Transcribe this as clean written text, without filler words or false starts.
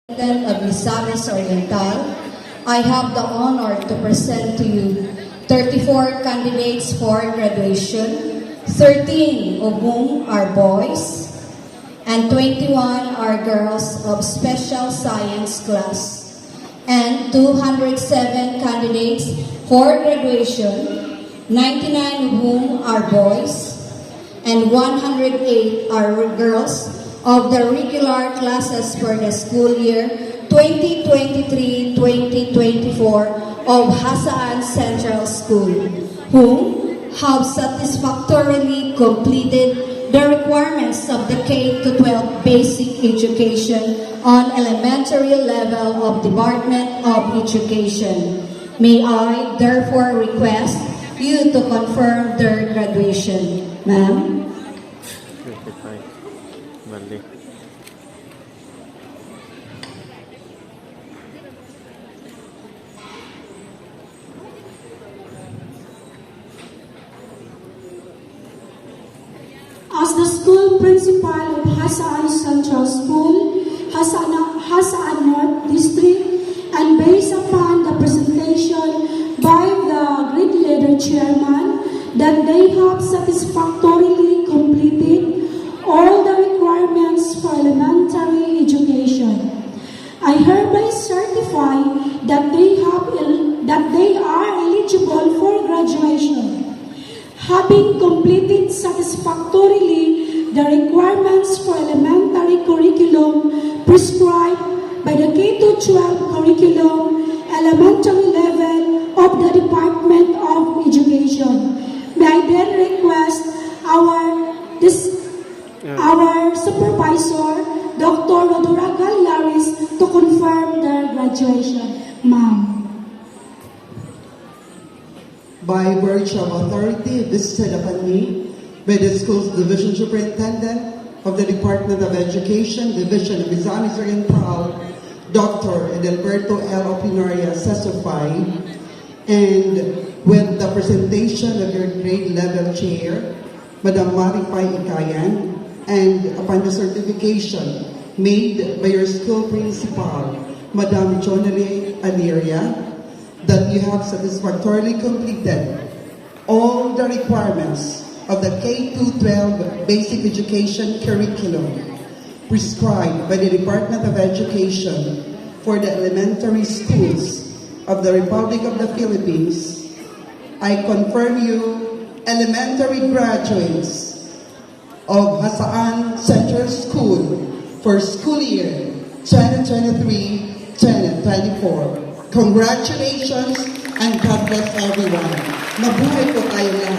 President of Misamis Oriental, I have the honor to present to you 34 candidates for graduation, 13 of whom are boys, and 21 are girls of special science class, and 207 candidates for graduation, 99 of whom are boys, and 108 are girls of the regular classes for the school year 2023-2024 of Hasaan Central School, who have satisfactorily completed the requirements of the K-12 basic education on elementary level of Department of Education. May I therefore request you to confirm their graduation. Ma'am? Balik. As the school principal of Hasaan Central School, Hasaan North District, and based upon the presentation by the grade leader chairman that they have satisfactorily completed all the requirements for elementary education, I hereby certify that they are eligible for graduation, having completed satisfactorily the requirements for elementary curriculum prescribed by the K-12 curriculum, elementary level of the Department of Education. May I then request our supervisor, Dr. Rodora Gallaris, to confirm their graduation. Ma'am. By virtue of authority vested upon me by the school's division superintendent of the Department of Education, Division of Misamis Oriental, Dr. Edelberto L. Opinoria, certify, and with the presentation of your grade level chair, Madam Maripay Ikayan, and upon the certification made by your school principal, Madam Jonely Aliria, that you have satisfactorily completed all the requirements of the K-12 basic education curriculum prescribed by the Department of Education for the elementary schools of the Republic of the Philippines, I confirm you elementary graduates of Hasaan Central School for school year 2023-2024. Congratulations and God bless everyone. Mabuhay po tayong lahat.